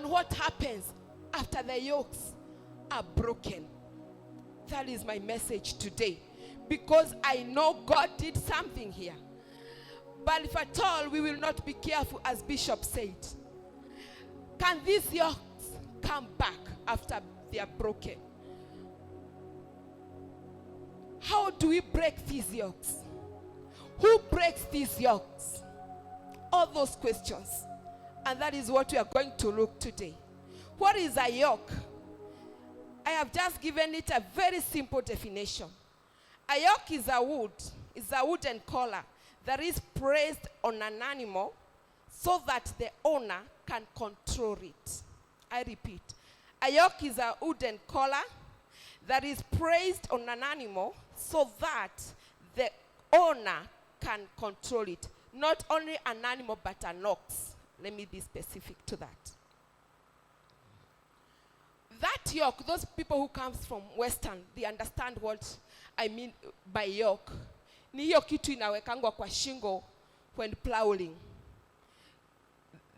And what happens after the yokes are broken? That is my message today. Because I know God did something here. But if at all we will not be careful, as Bishop said, can these yokes come back after they are broken? How do we break these yokes? Who breaks these yokes? All those questions. And that is what we are going to look today. What is a yoke? I have just given it a very simple definition. A yoke is a wooden collar that is placed on an animal so that the owner can control it. I repeat. A yoke is a wooden collar that is placed on an animal so that the owner can control it. Not only an animal, but an ox. Let me be specific to that. That yoke, those people who come from Western, they understand what I mean by yoke. Ni hiyo kitu inawekangwa kwa shingo when plowing.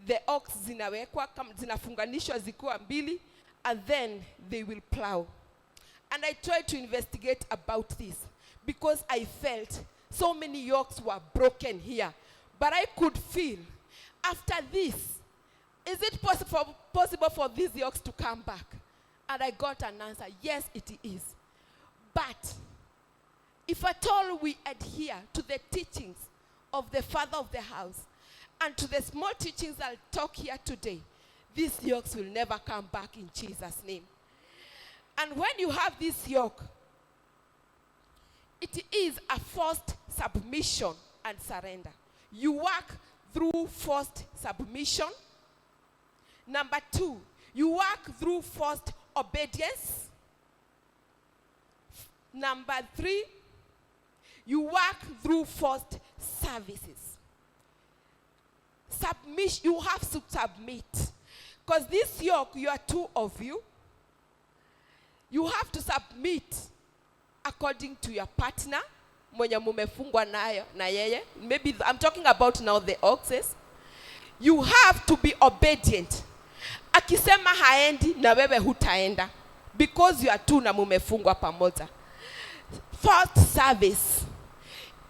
The ox zinawekwa, zinafunganishwa zikiwa mbili, and then they will plow. And I tried to investigate about this because I felt so many yokes were broken here. But I could feel after this, is it possible for these yokes to come back? And I got an answer, yes, it is. But if at all we adhere to the teachings of the father of the house and to the small teachings I'll talk here today, these yokes will never come back in Jesus' name. And when you have this yoke, it is a forced submission and surrender. You work through forced submission. Number 2, you work through forced obedience. Number 3, you work through forced services. Submission, you have to submit. Because this yoke, you are 2 of you. You have to submit according to your partner. Mwenye mumefungwa nayo na yeye. Maybe I'm talking about now the oxes. You have to be obedient. Akisema haendi na wewe hutaenda. Because you are 2 na mumefungwa pamoja. First service.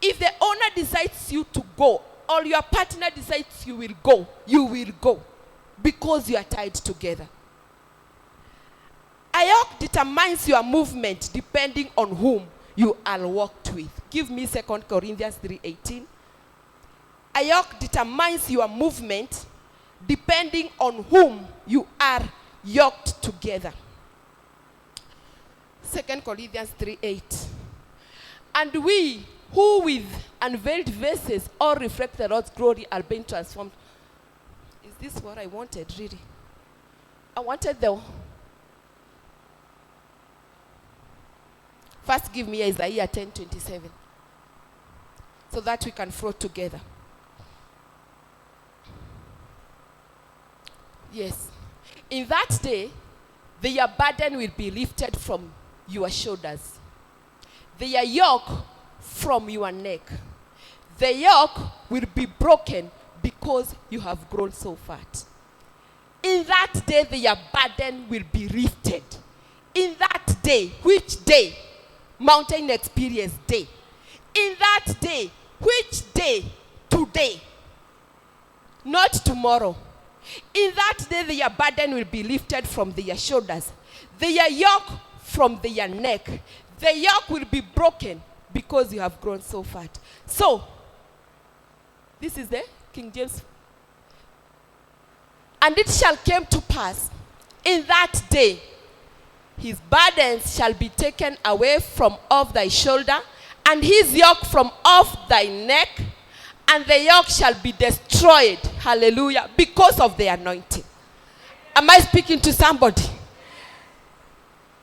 If the owner decides you to go, or your partner decides you will go, you will go. Because you are tied together. A yoke determines your movement depending on whom you are walked with. Give me 2 Corinthians 3:18. A yoke determines your movement depending on whom you are yoked together. 2 Corinthians 3:8. And we who with unveiled faces all reflect the Lord's glory are being transformed. Is this what I wanted, really? I wanted the... First give me Isaiah 10:27. So that we can flow together. Yes. In that day, their burden will be lifted from your shoulders. Their yoke from your neck. The yoke will be broken because you have grown so fat. In that day, their burden will be lifted. In that day, which day? Mountain Experience Day. In that day, which day? Today. Not tomorrow. In that day, their burden will be lifted from their shoulders. Their yoke from their neck. The yoke will be broken because you have grown so fat. So, this is the King James. And it shall come to pass in that day, his burdens shall be taken away from off thy shoulder, and his yoke from off thy neck, and the yoke shall be destroyed. Hallelujah. Because of the anointing. Am I speaking to somebody?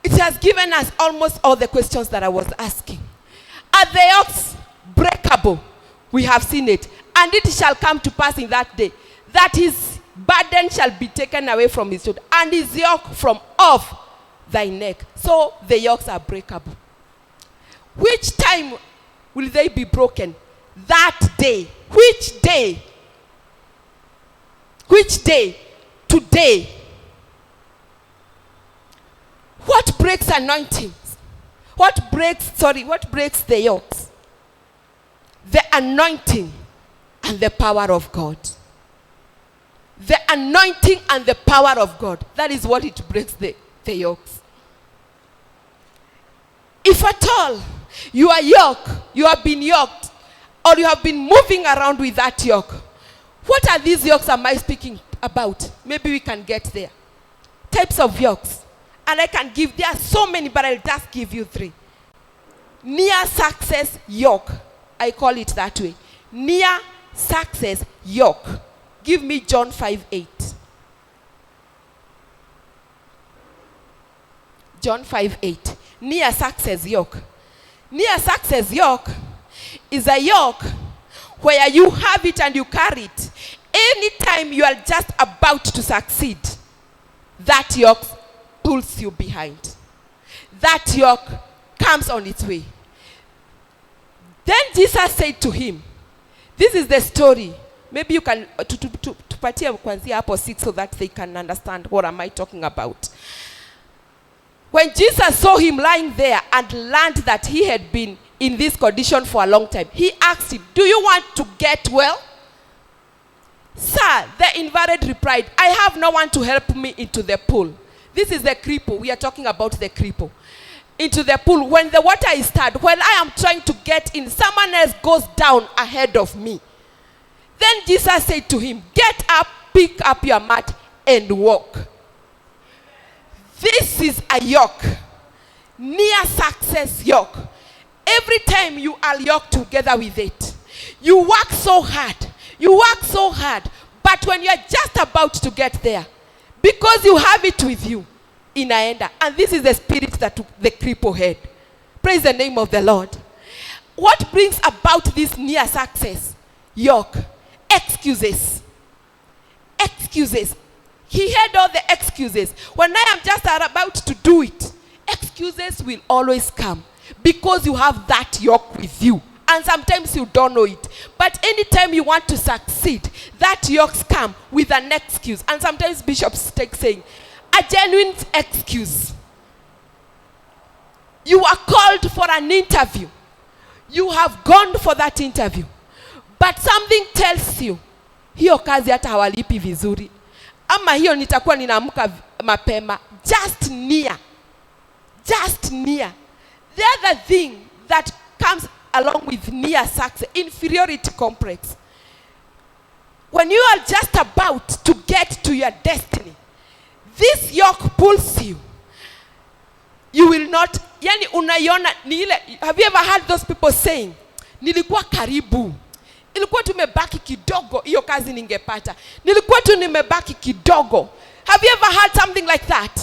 It has given us almost all the questions that I was asking. Are the yokes breakable? We have seen it. And it shall come to pass in that day that his burden shall be taken away from his shoulder, and his yoke from off thy neck. So the yokes are breakable. Which time will they be broken? That day. Which day? Which day? Today. breaks anointings? What breaks the yokes? The anointing and the power of God. The anointing and the power of God. That is what it breaks the yokes. If at all you have been yoked, or you have been moving around with that yoke, what are these yokes am I speaking about? Maybe we can get there. Types of yokes. And there are so many, but I'll just give you 3. Near success yoke. I call it that way. Near success yoke. Give me John 5:8. John 5:8. Near success yoke. Near success yoke is a yoke where you have it and you carry it. Anytime you are just about to succeed, that yoke pulls you behind. That yoke comes on its way. Then Jesus said to him, this is the story. Maybe you can tupatie kuanzia hapo 6 so that they can understand what am I talking about. When Jesus saw him lying there and learned that he had been in this condition for a long time, he asked him, do you want to get well? Sir, the invalid replied, I have no one to help me into the pool. This is the cripple. We are talking about the cripple. Into the pool. When the water is stirred, while I am trying to get in, someone else goes down ahead of me. Then Jesus said to him, get up, pick up your mat, and walk. This is a yoke. Near success yoke. Every time you are yoked together with it, you work so hard. You work so hard. But when you are just about to get there, because you have it with you, inaenda. And this is the spirit that took the cripple head. Praise the name of the Lord. What brings about this near success yoke? Excuses. Excuses. He had all the excuses. When I am just about to do it, excuses will always come because you have that yoke with you. And sometimes you don't know it. But anytime you want to succeed, that yokes come with an excuse. And sometimes bishops take saying, a genuine excuse. You are called for an interview. You have gone for that interview. But something tells you, hiyo kazi hata hawalipi vizuri. Ama hiyo nitakuwa ninaamka mapema. Just near. Just near. The other thing that comes along with near success, inferiority complex. When you are just about to get to your destiny, this yoke pulls you. You will not, yani unaiona ni ile, have you ever heard those people saying, nilikuwa karibu, ilikuwa tumebaki kidogo, hiyo kazi ningepata, nilikuwa tu nimebaki kidogo. Have you ever heard something like that?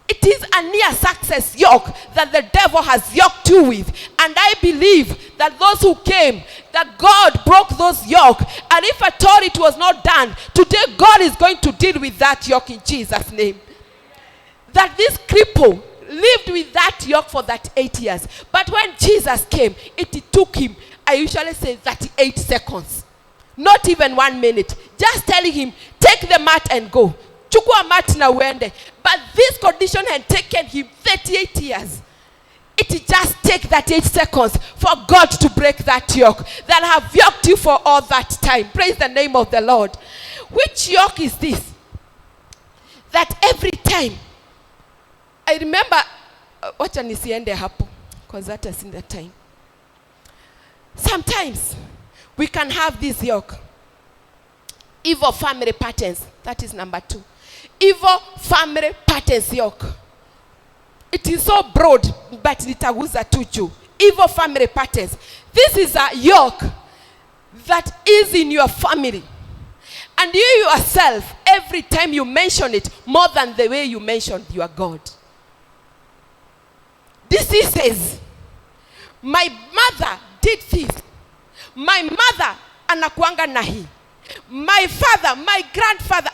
It is a near success yoke that the devil has yoked you with. And I believe that those who came, that God broke those yoke. And if at all it was not done, today God is going to deal with that yoke in Jesus' name. That this cripple lived with that yoke for that 8 years. But when Jesus came, it took him, I usually say 38 seconds. Not even 1 minute. Just telling him, take the mat and go. Chukua mat na uende. But this condition had taken him 38 years. It just takes that 8 seconds for God to break that yoke that have yoked you for all that time. Praise the name of the Lord. Which yoke is this? That every time, I remember, wacha nisiende hapo, because that is in the time. Sometimes we can have this yoke. Evil family patterns. That is number 2. Evil family patterns yoke. It is so broad, but nitaguza tu juu. Evil family patterns. This is a yoke that is in your family. And you yourself, every time you mention it, more than the way you mentioned your God. This says, my mother did this. My mother anakuanga na hii. My father, my grandfather,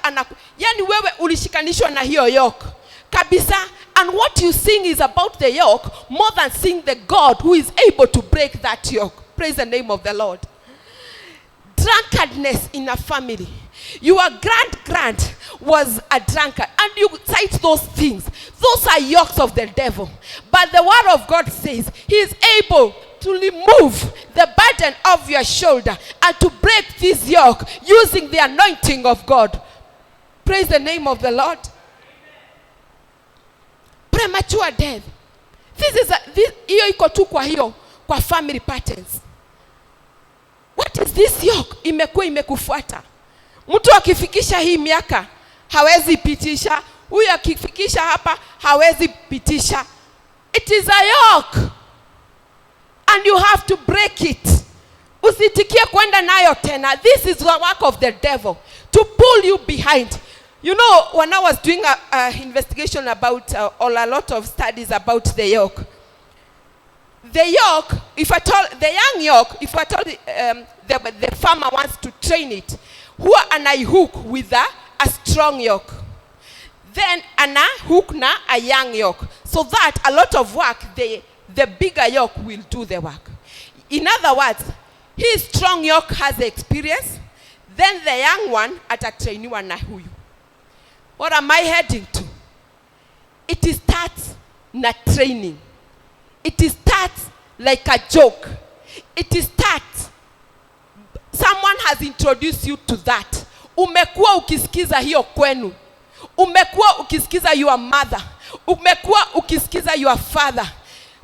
yani wewe ulishikanishwa na hiyo yoke kabisa. And what you sing is about the yoke more than sing the God who is able to break that yoke. Praise the name of the Lord. Drunkenness in a family. Your grand was a drunkard, and you cite those things. Those are yokes of the devil. But the word of God says he is able to remove the burden of your shoulder and to break this yoke using the anointing of God. Praise the name of the Lord. Premature death. Hiyo iko tu kwa family patterns. What is this yoke? Imekuwa imekufuata. Mtu akifikisha hii miaka hawezi pitisha. Huyu akifikisha hapa hawezi pitisha. It is a yoke. And you have to break it. Usitikie kwenda nayo tena. This is the work of the devil. To pull you behind. You know, when I was doing a investigation about, or a lot of studies about the yoke. The yoke, if I told, the young yoke, if I told the farmer wants to train it, huwa anaihook with a strong yoke. Then ana hook na a young yoke. So that a lot of work, the bigger yoke will do the work. In other words, his strong yoke has the experience, then the young one atatrainiwa na huyu. What am I heading to? It starts na training. It starts like a joke. It starts, someone has introduced you to that. Umekuwa ukisikiza hiyo kwenu. Umekuwa ukisikiza your mother. Umekuwa ukisikiza your father.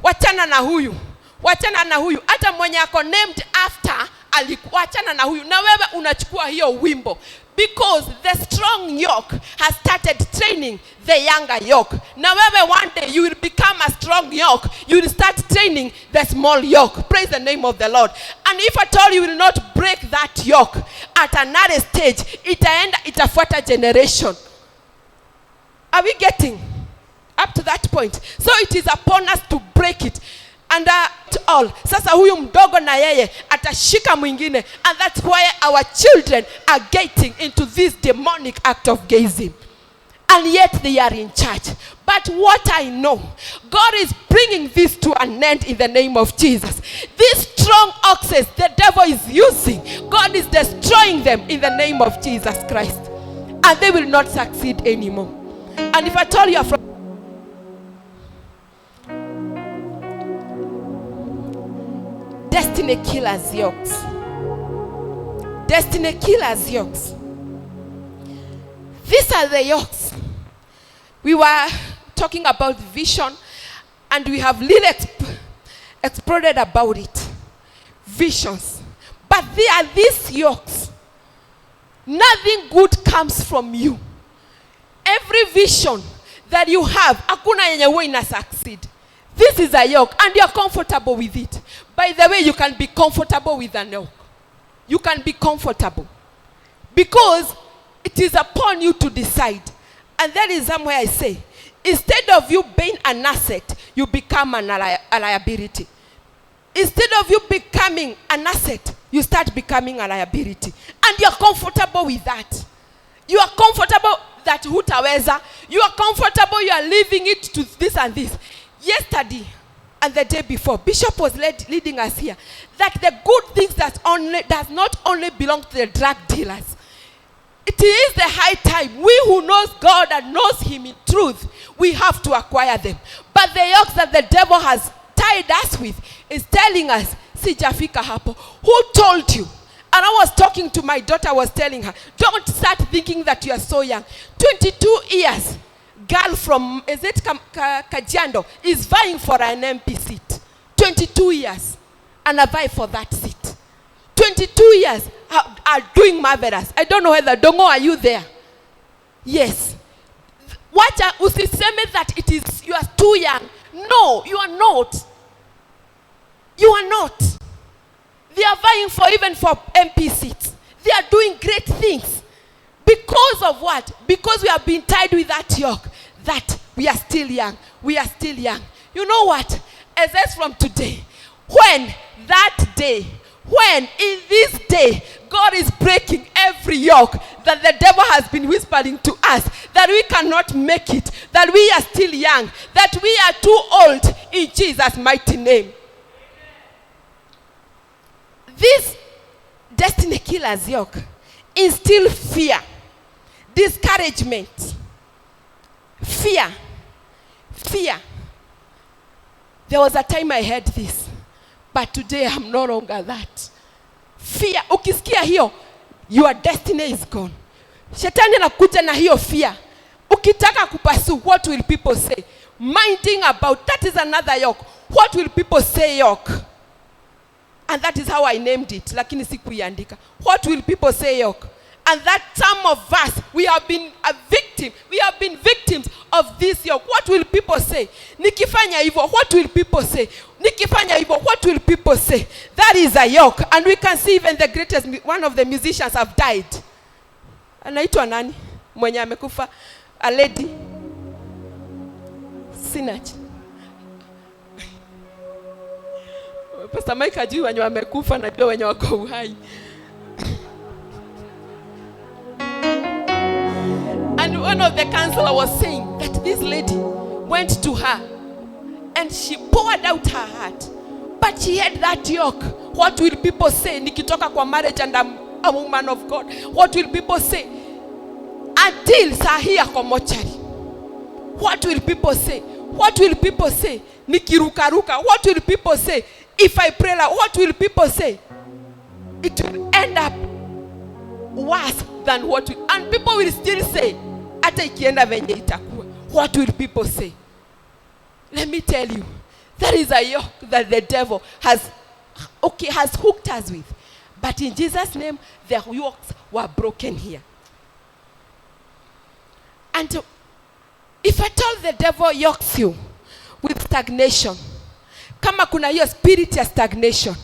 Wachana na huyu. Wachana na huyu. Hata mwenye ako named after alikuwa wachana na huyu. Na wewe unachukua hiyo wimbo. Because the strong yoke has started training the younger yoke. Now one day you will become a strong yoke. You will start training the small yoke. Praise the name of the Lord. And if at all you will not break that yoke, at another stage, itafuata generation. Are we getting up to that point? So it is upon us to break it. And all. Sasa huyu mdogo na yeye atashika mwingine. And that's why our children are getting into this demonic act of gazing. And yet they are in church. But what I know, God is bringing this to an end in the name of Jesus. These strong oxes the devil is using, God is destroying them in the name of Jesus Christ. And they will not succeed anymore. And if I tell you from destiny killers yokes. Destiny killers yokes. These are the yokes. We were talking about vision and we have really exploded about it. Visions. But they are these yokes. Nothing good comes from you. Every vision that you have, hakuna yenye huwa ina succeed. This is a yoke and you are comfortable with it. By the way, you can be comfortable with an yoke. You can be comfortable. Because it is upon you to decide. And that is somewhere I say, instead of you being an asset, you become a liability. Instead of you becoming an asset, you start becoming a liability. And you are comfortable with that. You are comfortable that hutaweza. You are comfortable, you are leaving it to this and this. Yesterday and the day before, Bishop was leading us here that the good things does not only belong to the drug dealers. It is the high time. We who knows God and knows him in truth, we have to acquire them. But the yokes that the devil has tied us with is telling us, sijafika hapo. Who told you? And I was talking to my daughter, I was telling her, don't start thinking that you are so young. 22 years. Girl from, is it Kajiando, is vying for an MP seat. 22 years. And I vie for that seat. 22 years are doing marvelous. I don't know whether, Dongo, are you there? Yes. Usiseme that it is, you are too young. No, you are not. You are not. They are vying for even for MP seats. They are doing great things. Because of what? Because we have been tied with that yoke. That we are still young. We are still young. You know what? As from today, when in this day, God is breaking every yoke that the devil has been whispering to us, that we cannot make it, that we are still young, that we are too old, in Jesus' mighty name. This destiny killer's yoke instill fear, discouragement, fear. There was a time I had this, but today I'm no longer that. Fear, ukisikia hiyo, your destiny is gone. Shetani anakuja na hiyo fear. Ukitaka kupursue, what will people say? Minding about, that is another yoke. What will people say yoke? And that is how I named it, lakini sikuiandika. What will people say yoke? And that some of us, we have been victims of this yoke. What will people say? Nikifanya hivyo, what will people say? Nikifanya hivyo, what will people say? That is a yoke. And we can see even the greatest, one of the musicians have died. Anaitwa nani? Mwenye amekufa, a lady. Sinach. Pastor Mike ajui wenye wamekufa na pia wenye wako uhai. And one of the counselor was saying that this lady went to her and she poured out her heart. But she had that yoke. What will people say? Nikitoka kwa marriage and I'm a woman of God. What will people say? Until saa hii ako mochari. What will people say? What will people say? Nikirukaruka. What will people say? If I pray, what will people say? It will end up worse than what we, and people will still say, hata ikienda venye itakuwa. What will people say? Let me tell you, there is a yoke that the devil has hooked us with. But in Jesus' name, the yokes were broken here. And if at all the devil yokes you with stagnation, kama kuna hiyo spirit ya stagnation,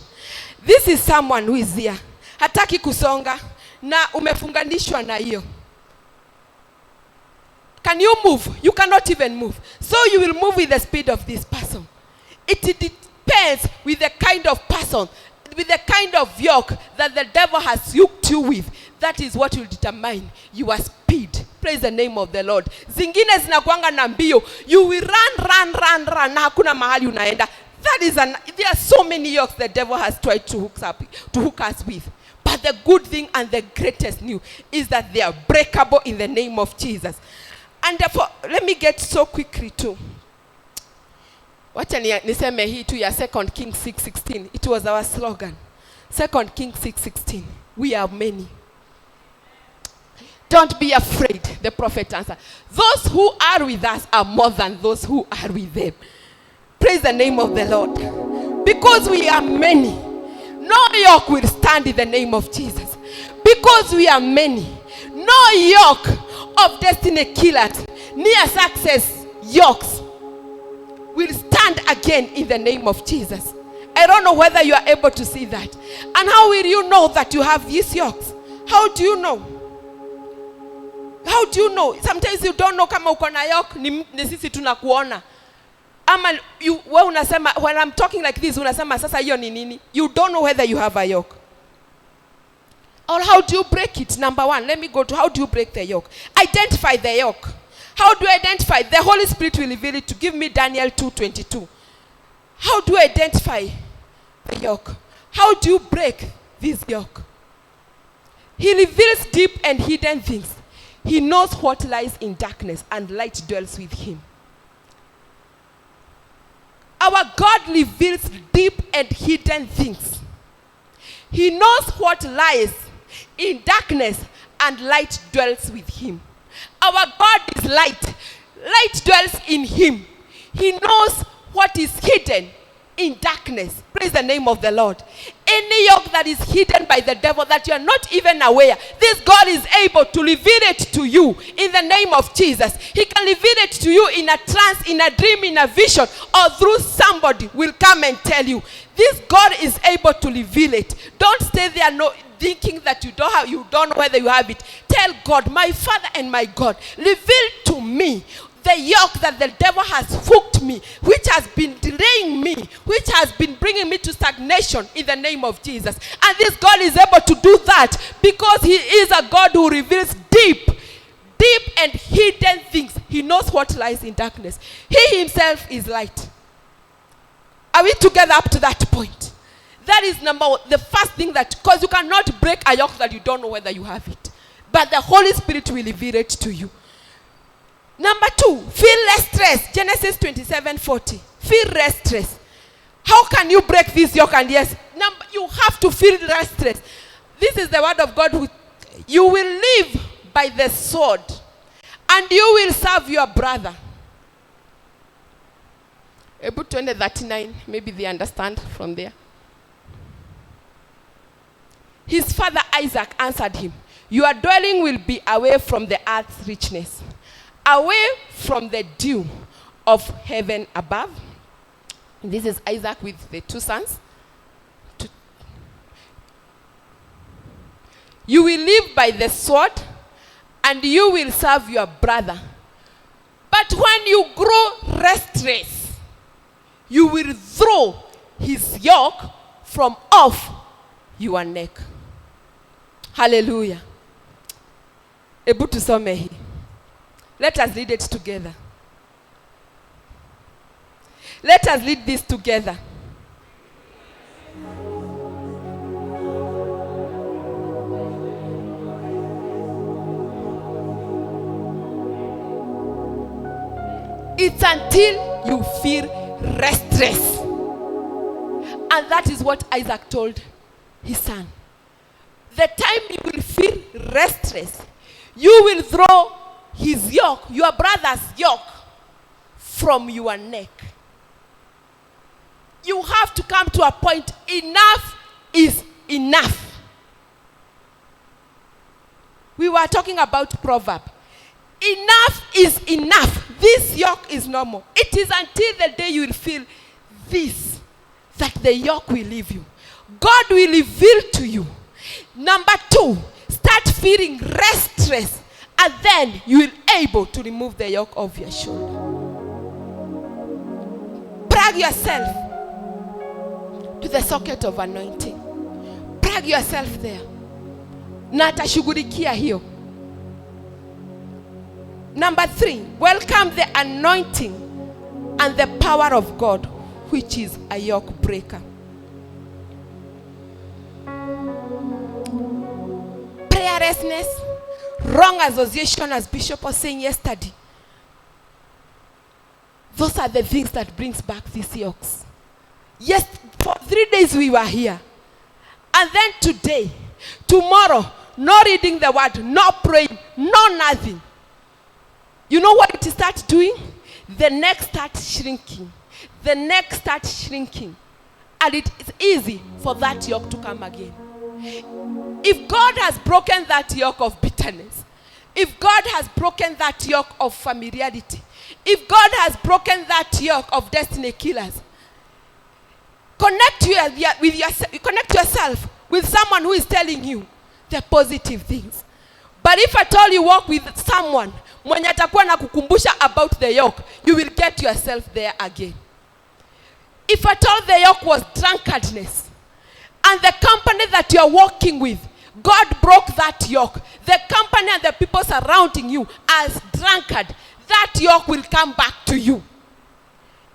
this is someone who is here. Hataki kusonga na umefunganishwa na hiyo. Can you move? You cannot even move. So you will move with the speed of this person. It depends with the kind of person, with the kind of yoke that the devil has yoked you with. That is what will determine your speed. Praise the name of the Lord. Zingine zinakuanga na mbio. You will run na hakuna mahali unaenda. There are so many yokes the devil has tried to hook us with. But the good thing and the greatest news is that they are breakable in the name of Jesus. And therefore, let me get so quickly to wacha niseme hii tu ya 2 Kings 6:16. It was our slogan. 2 Kings 6:16. We are many. Don't be afraid, the prophet answered. Those who are with us are more than those who are with them. Praise the name of the Lord. Because we are many, no yoke will stand in the name of Jesus. Because we are many, no yoke of destiny killers, near success yokes will stand again in the name of Jesus. I don't know whether you are able to see that. And how will you know that you have these yokes? How do you know? How do you know? Sometimes you don't know kama uko na yoke, ni sisi tunakuona. Ama wewe unasema, when I'm talking like this, unasema sasa hiyo ni nini? You don't know whether you have a yoke. Or how do you break it? Number one, let me go to how do you break the yoke? Identify the yoke. How do you identify? The Holy Spirit will reveal it to give me Daniel 2:22. How do you identify the yoke? How do you break this yoke? He reveals deep and hidden things. He knows what lies in darkness, and light dwells with him. Our God reveals deep and hidden things. He knows what lies in darkness, and light dwells with him. Our God is light. Light dwells in him. He knows what is hidden in darkness. Praise the name of the Lord. Any yoke that is hidden by the devil that you are not even aware, this God is able to reveal it to you in the name of Jesus. He can reveal it to you in a trance, in a dream, in a vision, or through somebody will come and tell you. This God is able to reveal it. Don't stay there thinking that you don't know whether you have it. Tell God, my Father and my God, reveal to me the yoke that the devil has hooked me, which has been delaying me, which has been bringing me to stagnation in the name of Jesus. And this God is able to do that because he is a God who reveals deep and hidden things. He knows what lies in darkness. He himself is light. Are we together up to that point? That is the first thing that, because you cannot break a yoke that you don't know whether you have it. But the Holy Spirit will reveal it to you. Number 2, feel restless. Genesis 27:40. Feel restless. How can you break this yoke? And yes, you have to feel restless. This is the word of God. You will live by the sword, and you will serve your brother. Able 20:39, maybe they understand from there. His father Isaac answered him, your dwelling will be away from the earth's richness, away from the dew of heaven above. This is Isaac with the 2 sons. You will live by the sword, and you will serve your brother. But when you grow restless, you will throw his yoke from off your neck. Hallelujah. Able to some. Let us read it together. Let us read this together. It's until you feel restless. And that is what Isaac told his son. The time you will feel restless, you will throw his yoke, your brother's yoke, from your neck. You have to come to a point, enough is enough. We were talking about proverb. Enough is enough. This yoke is no more. It is until the day you will feel this that the yoke will leave you. God will reveal to you. Number 2, start feeling restless, and then you will be able to remove the yoke off your shoulder. Plug yourself to the socket of anointing. Plug yourself there. Na atashughulikia hiyo. Number 3, welcome the anointing and the power of God, which is a yoke breaker. Prayerlessness, wrong association, as Bishop was saying yesterday. Those are the things that brings back these yokes. Yes, for 3 days we were here. And then today, tomorrow, no reading the word, no praying, no nothing. You know what it starts doing? The neck starts shrinking. The neck starts shrinking. And it is easy for that yoke to come again. If God has broken that yoke of bitterness, if God has broken that yoke of familiarity, if God has broken that yoke of destiny killers, connect yourself with someone who is telling you the positive things. But if at all you walk with someone mwenye atakuwa na kukumbusha about the yoke, you will get yourself there again. If at all the yoke was drunkardness, and the company that you are walking with, God broke that yoke. The company and the people surrounding you as drunkard, that yoke will come back to you.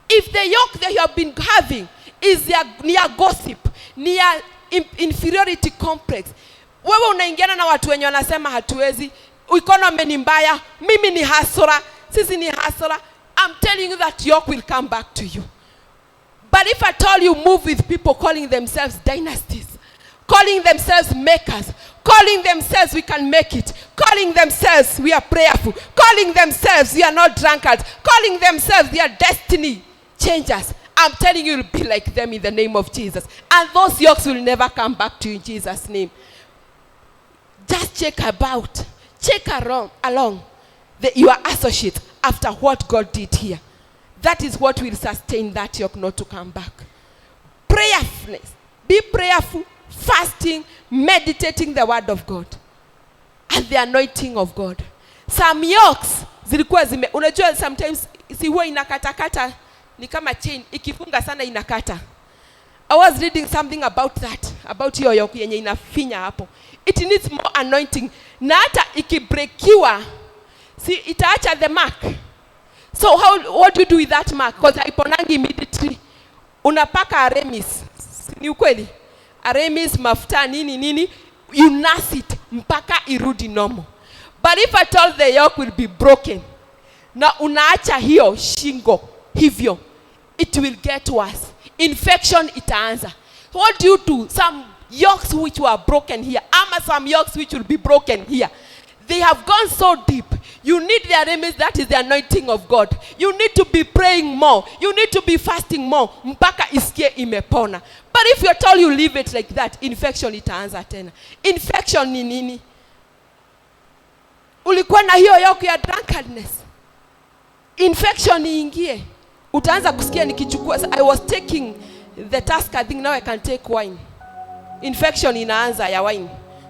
If the yoke that you have been having is near gossip, near inferiority complex, wewe unaingiana na watu wenye wanasema hatuwezi, economy ni mbaya, mimi ni hasara, sisi ni hasara, I'm telling you that yoke will come back to you. But if at all you move with people calling themselves dynasties, calling themselves makers, calling themselves we can make it, calling themselves we are prayerful, calling themselves we are not drunkards, calling themselves they are destiny changers, I'm telling you, you'll be like them in the name of Jesus. And those yokes will never come back to you in Jesus' name. Just check along your associate after what God did here. That is what will sustain that yoke not to come back. Prayerfulness. Be prayerful, fasting, meditating the word of God and the anointing of God. Some yokes zilikuwa unajua sometimes si huwa inakatakata ni kama chain, ikifunga sana inakata. I was reading something about that, about your yoke yenye inafinya hapo. It needs more anointing. Na hata ikibrekiwa, si itaacha the mark. So what do you do with that mark? Because haiponangi immediately. Unapaka remis. Ni ukweli? Aramis, mafuta, nini, you nurse it mpaka irudi normal. But if at all the yoke will be broken, na unaacha hiyo shingo hivyo, it will get worse. Infection itaanza. What do you do? Some yokes which were broken here, ama some yokes which will be broken here, they have gone so deep. You need the remedies, that is the anointing of God. You need to be praying more. You need to be fasting more. Mpaka isikie imepona. But if you're told you leave it like that, infection itaanza tena. Infection ni nini? Ulikuwa na hiyo yoke ya drunkenness. Infection iingie. Utaanza kusikia nikichukua. I was taking the task, I think now I can take wine. Infection inaanza ya wine,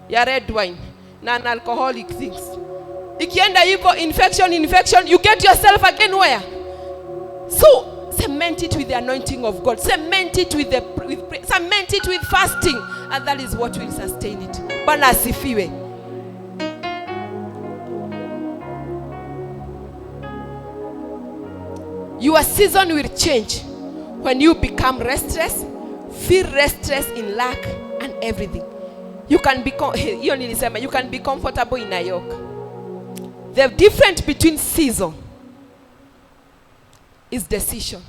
ya red wine, non-alcoholic things. Ikienda hivyo, infection, you get yourself again where? So, cement it with the anointing of God. Cement it with cement it with fasting. And that is what will sustain it. Bwana asifiwe. Your season will change when you become restless, feel restless in lack and everything. You can be comfortable in a yoke. The difference between season is decision.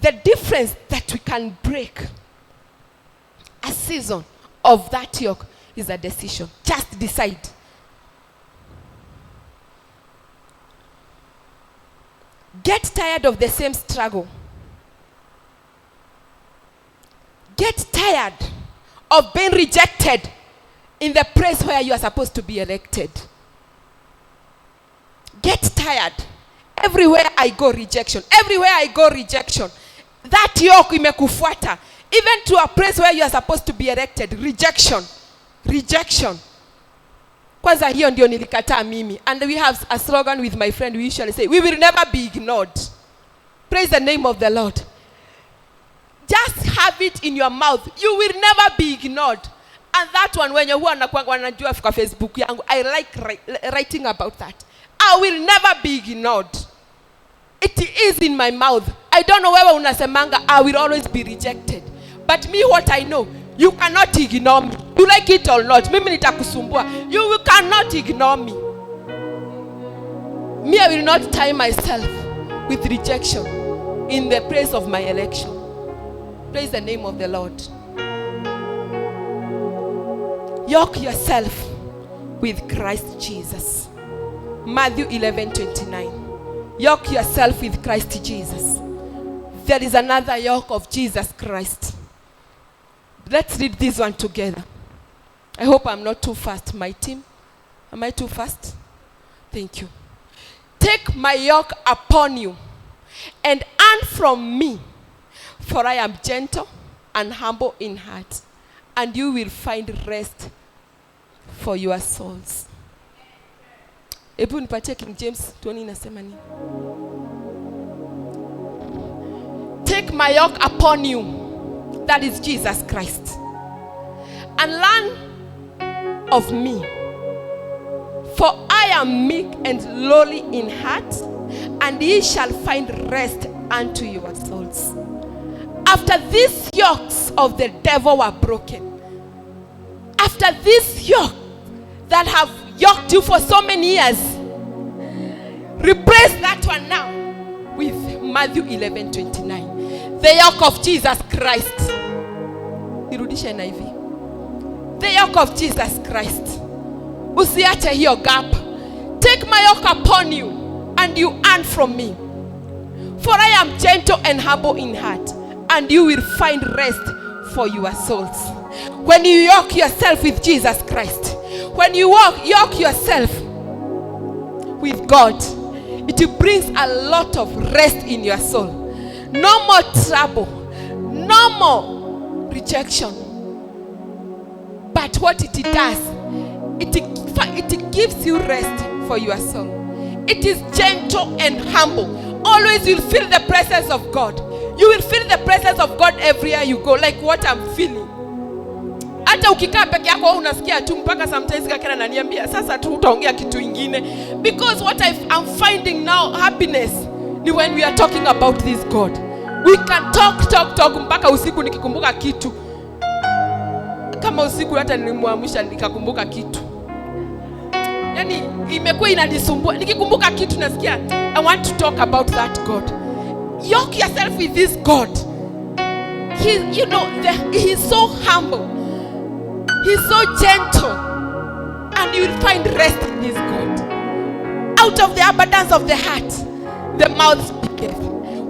The difference that we can break a season of that yoke is a decision. Just decide. Get tired of the same struggle. Get tired of being rejected in the place where you are supposed to be elected. Get tired. Everywhere I go, rejection. Everywhere I go, rejection. That yoke imekufuata. Even to a place where you are supposed to be elected. Rejection. Rejection. Kwanza hiyo ndio nilikataa mimi. And we have a slogan with my friend. We usually say, we will never be ignored. Praise the name of the Lord. Just have it in your mouth. You will never be ignored. And that one, when you wanajua kwa Facebook yangu, I like writing about that. I will never be ignored. It is in my mouth. I don't know whether unasemanga, I will always be rejected. But me, what I know, you cannot ignore me. You like it or not. Mimi nitakusumbua. You cannot ignore me. Me, I will not tie myself with rejection in the place of my election. Praise the name of the Lord. Yoke yourself with Christ Jesus. Matthew 11:29. Yoke yourself with Christ Jesus. There is another yoke of Jesus Christ. Let's read this one together. I hope I'm not too fast, my team. Am I too fast? Thank you. Take my yoke upon you and learn from me, for I am gentle and humble in heart, and you will find rest for your souls. Ebu nipatie King James, tuoni inasema nini? Take my yoke upon you, that is Jesus Christ, and learn of me, for I am meek and lowly in heart, and ye shall find rest unto your souls. After these yokes of the devil were broken, after this yoke that have yoked you for so many years, replace that one now with Matthew 11:29. The yoke of Jesus Christ. Nirudishe na hivi. The yoke of Jesus Christ. Usiache hiyo gap. Take my yoke upon you and you learn from me. For I am gentle and humble in heart, and you will find rest for your souls. When you yoke yourself with Jesus Christ, when you yoke yourself with God, it brings a lot of rest in your soul. No more trouble, no more rejection. But what it does, it gives you rest for your soul. It is gentle and humble. Always you'll feel the presence of God. You will feel the presence of God everywhere you go, like what I'm feeling. Hata ukikaa peke yako unasikia tu, mpaka sometimes kakena ananiambia sasa tu utaongea kitu ingine, because what I'm finding now happiness ni when we are talking about this God. We can talk mpaka usiku nikikumbuka kitu. Kama usiku hata nilimwamsha nikakumbuka kitu. Yaani imekuwa inanisumbua. Nikikumbuka kitu nasikia I want to talk about that God. Yoke yourself with this God. He's so humble. He's so gentle. And you will find rest in this God. Out of the abundance of the heart, the mouth speaketh.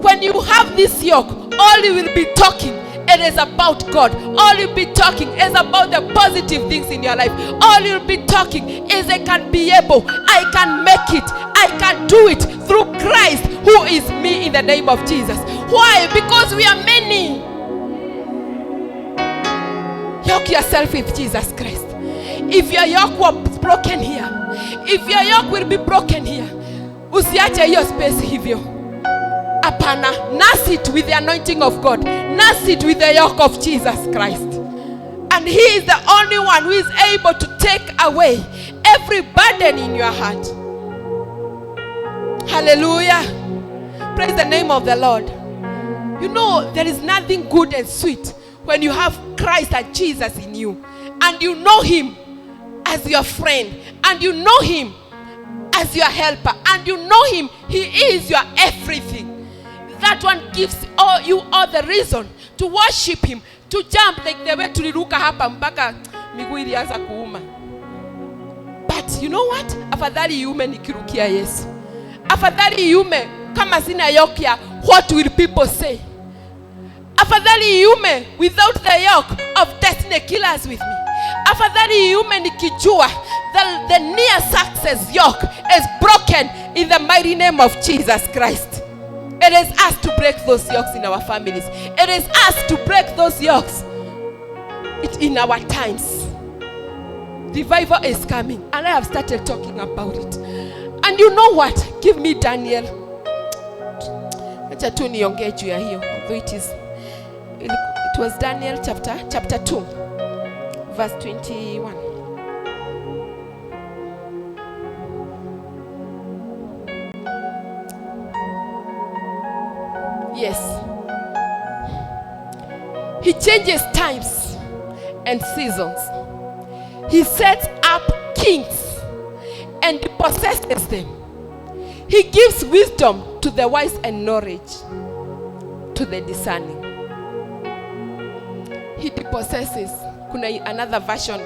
When you have this yoke, all you will be talking, it is about God. All you'll be talking is about the positive things in your life. All you'll be talking is I can be able, I can make it, I can do it through Christ who is me in the name of Jesus. Why? Because we are many. Yoke yourself with Jesus Christ. If your yoke was broken here, if your yoke will be broken here, usiache hiyo space hivyo. Apana, nurse it with the anointing of God. Nurse it with the yoke of Jesus Christ. And He is the only one who is able to take away every burden in your heart. Hallelujah. Praise the name of the Lord. You know, there is nothing good and sweet when you have Christ and Jesus in you. And you know Him as your friend. And you know Him as your helper. And you know Him. He is your everything. That one gives you all the reason to worship Him, to jump like the way tuliruka hapa mpaka miguu ilianza kuuma. But you know what? Afadhali yume nikirukia Yesu. Afadhali yume kama sina yoke ya what will people say. Afadhali yume without the yoke of destiny killers with me. Afadhali yume nikijua the near success yoke is broken in the mighty name of Jesus Christ. It is us to break those yokes in our families. It is us to break those yokes in our times. Revival is coming, and I have started talking about it. And you know what? Give me Daniel. Acha tu niongee juu ya hiyo. It was Daniel chapter 2, verse 21. Yes. He changes times and seasons. He sets up kings and possesses them. He gives wisdom to the wise and knowledge to the discerning. He depossesses. Kuna another version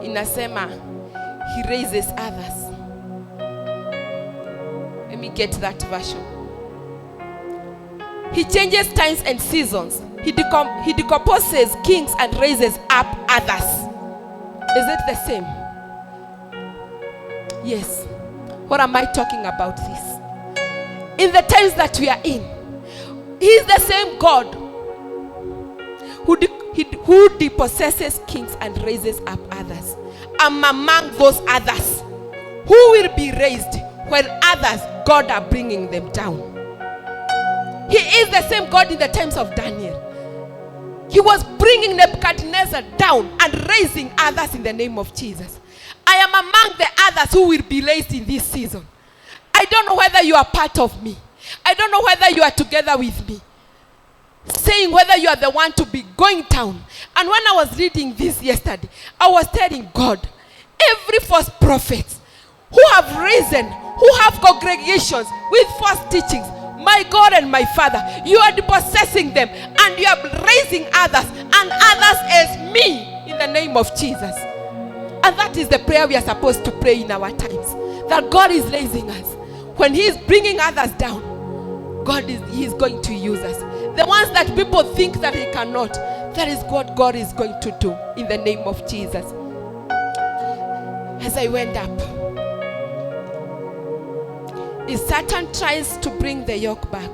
inasema he raises others. Let me get that version. He changes times and seasons. He decomposes kings and raises up others. Is it the same? Yes. What am I talking about this? In the times that we are in, He is the same God who depossesses kings and raises up others. I'm among those others who will be raised when others, God, are bringing them down. He is the same God in the times of Daniel. He was bringing Nebuchadnezzar down and raising others in the name of Jesus. I am among the others who will be raised in this season. I don't know whether you are part of me. I don't know whether you are together with me, saying whether you are the one to be going down. And when I was reading this yesterday, I was telling God, every false prophet who have risen, who have congregations with false teachings, my God and my Father, you are depossessing them and you are raising others, and others as me in the name of Jesus. And that is the prayer we are supposed to pray in our times, that God is raising us. When He is bringing others down, He is going to use us. The ones that people think that He cannot, that is what God is going to do in the name of Jesus. As I went up, if Satan tries to bring the yoke back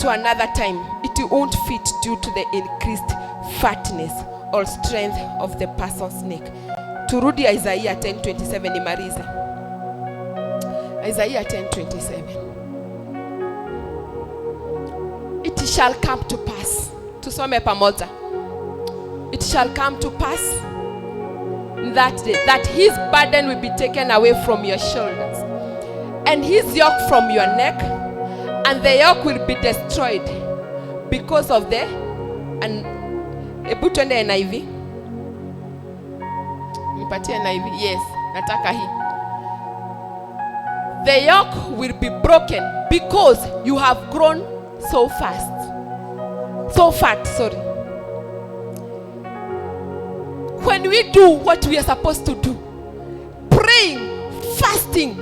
to another time, it won't fit due to the increased fatness or strength of the person's neck. Turudi Isaiah 10:27 nimalize. Isaiah 10:27. It shall come to pass. Tusome pamoja. It shall come to pass that day that His burden will be taken away from your shoulders, and His yoke from your neck, and the yoke will be destroyed because of the ebu twende NIV. Nipatie NIV. Yes, nataka hii. The yoke will be broken because you have grown so fat, sorry. When we do what we are supposed to do, praying, fasting,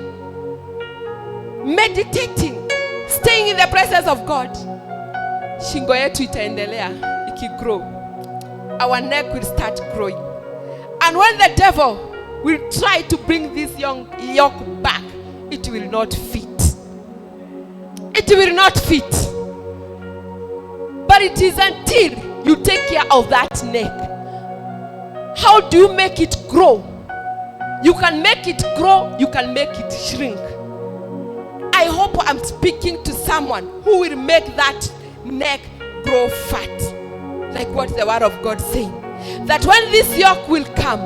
meditating, staying in the presence of God, shingo yetu itaendelea ikigrow. Our neck will start growing. And when the devil will try to bring this yoke back, it will not fit. It will not fit. But it is until you take care of that neck. How do you make it grow? You can make it grow, you can make it shrink. I hope I'm speaking to someone who will make that neck grow fat. Like what the word of God saying. That when this yoke will come,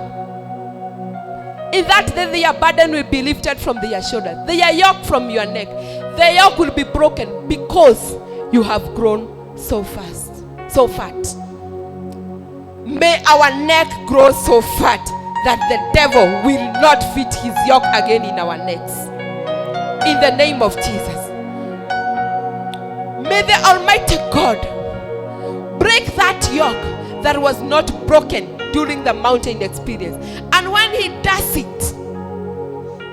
in that day their burden will be lifted from their shoulders. Their yoke from your neck. The yoke will be broken because you have grown so fat. May our neck grow so fat that the devil will not fit his yoke again in our necks. In the name of Jesus. May the Almighty God break that yoke that was not broken during the mountain experience. And when he does it,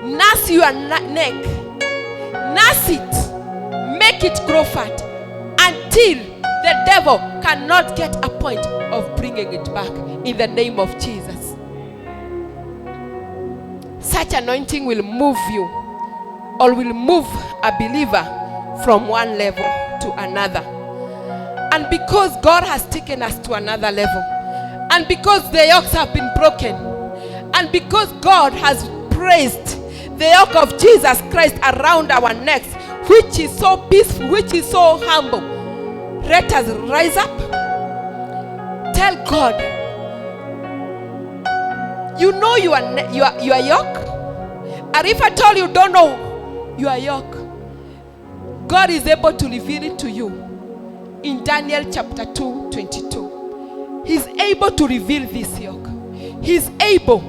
nurse your neck, nurse it, make it grow fat until the devil cannot get a point of bringing it back in the name of Jesus. Such anointing will move you, or will move a believer from one level to another. And because God has taken us to another level, and because the yokes have been broken, and because God has placed the yoke of Jesus Christ around our necks, which is so peaceful, which is so humble, let us rise up. Tell God, you know your yoke. And if at all you don't know your yoke, God is able to reveal it to you. In Daniel chapter 2:22, He's able to reveal this yoke. He's able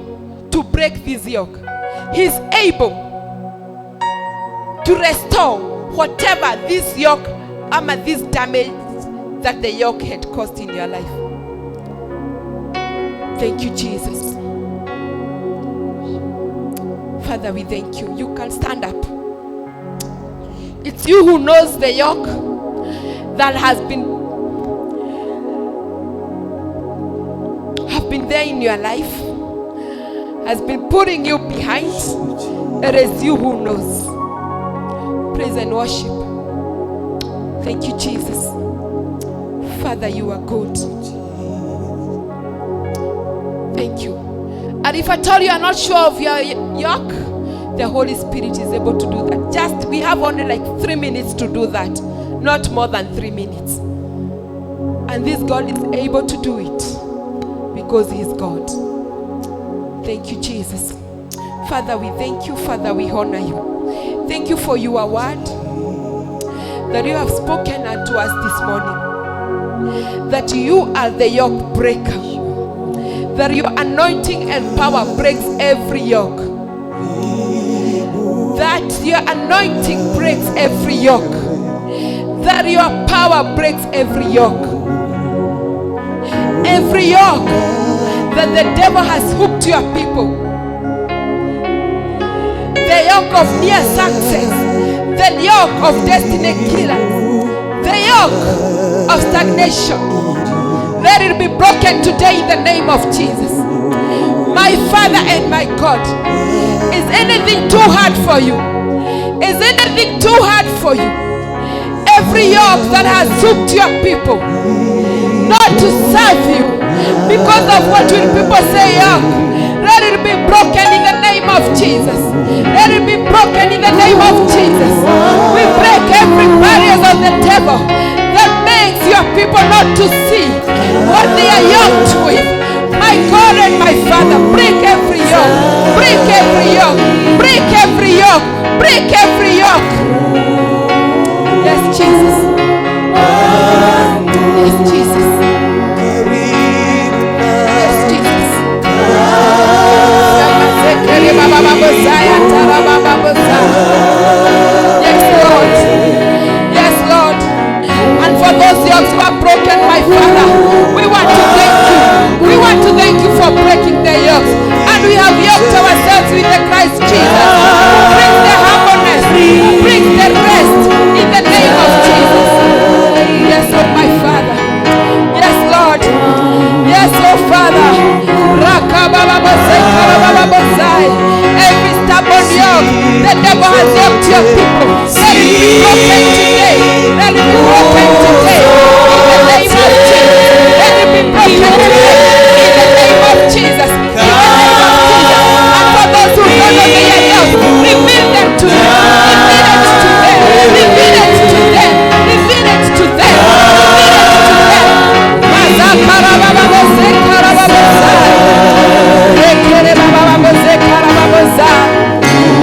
to break this yoke. He's able to restore whatever this yoke, this damage that the yoke had caused in your life. Thank you, Jesus. Father, we thank you. You can stand up. It's you who knows the yoke that have been there in your life, has been putting you behind. It is you who knows. Praise and worship. Thank you, Jesus. Father, you are good. Thank you. And if at all you are not sure of your yoke, the Holy Spirit is able to do that. We have only like 3 minutes to do that. Not more than 3 minutes. And this God is able to do it because He is God. Thank you, Jesus. Father, we thank you. Father, we honor you. Thank you for your word that you have spoken unto us this morning. That you are the yoke breaker. That your anointing and power breaks every yoke. That your anointing breaks every yoke. That your power breaks every yoke. Every yoke that the devil has hooked your people. The yoke of near success. The yoke of destiny killers. The yoke of stagnation. Let it be broken today in the name of Jesus. My Father and my God, is anything too hard for you? Is anything too hard for you? Every yoke that has hooked your people not to serve you because of what will people say, yoke, let it be broken in the name of Jesus. Let it be broken in the name of Jesus. We break every barrier of the devil that makes your people not to see what they are yoked with. My God and my Father, break every yoke, break every yoke, break every yoke, break every yoke. Yes, the devil has helped your people, let it be broken today. Let it be broken today. In the name of Jesus. Let it be broken today. In the name of Jesus. In the name of Jesus. And for those who don't know the yoke, reveal them to them. Reveal it to them. Reveal it to them. Reveal it to them.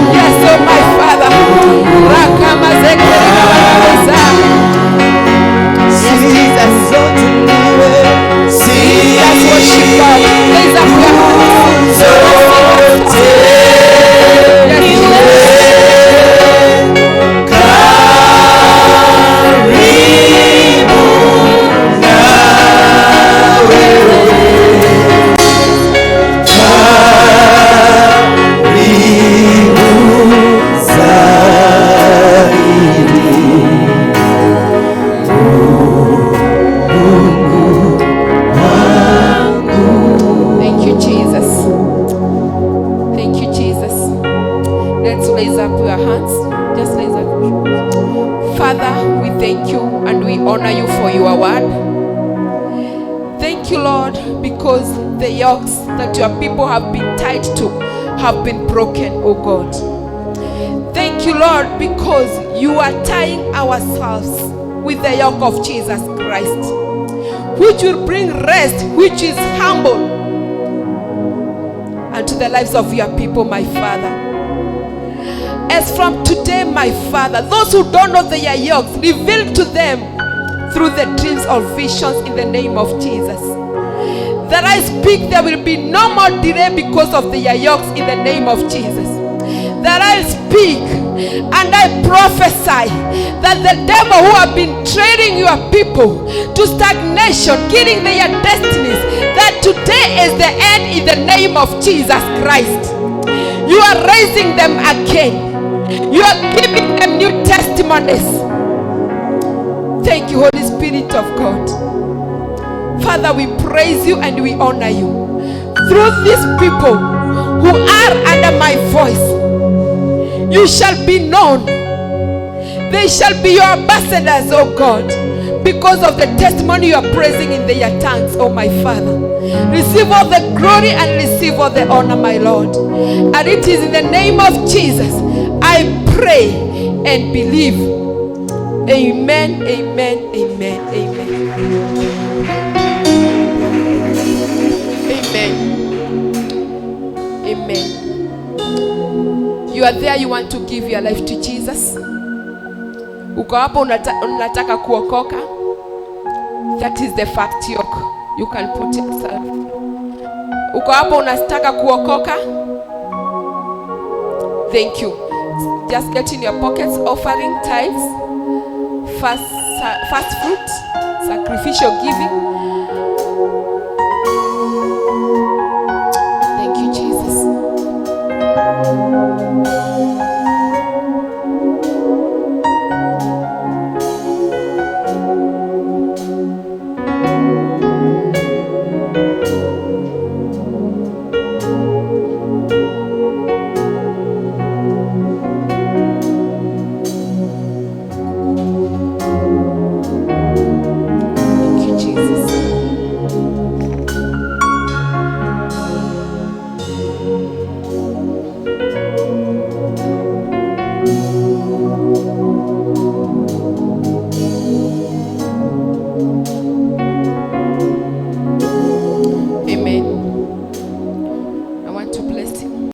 Yes, oh my Father. Yes, Jesus. Let's worship God. Raise up your hands. Honor you for your word. Thank you, Lord, because the yokes that your people have been tied to have been broken, oh God. Thank you, Lord, because you are tying ourselves with the yoke of Jesus Christ, which will bring rest, which is humble unto the lives of your people, my Father. As from today, my Father, those who don't know their yokes, reveal to them through the dreams or visions in the name of Jesus. That I speak, there will be no more delay because of the yokes in the name of Jesus. That I speak and I prophesy that the devil who have been trading your people to stagnation, killing their destinies, that today is the end in the name of Jesus Christ. You are raising them again. You are giving them new testimonies. Thank you, Holy Spirit of God. Father, we praise you and we honor you. Through these people who are under my voice, you shall be known. They shall be your ambassadors, oh God, because of the testimony you are praising in their tongues, oh my Father. Receive all the glory and receive all the honor, my Lord. And it is in the name of Jesus I pray and believe. Amen, amen, amen, amen. Amen. Amen. You are there, you want to give your life to Jesus. Uko hapo unataka kuokoka. That is the fact yoke. You can put yourself. Uko hapo unataka kuokoka. Thank you. Just get in your pockets, offering, tithes, first fruit, sacrificial giving.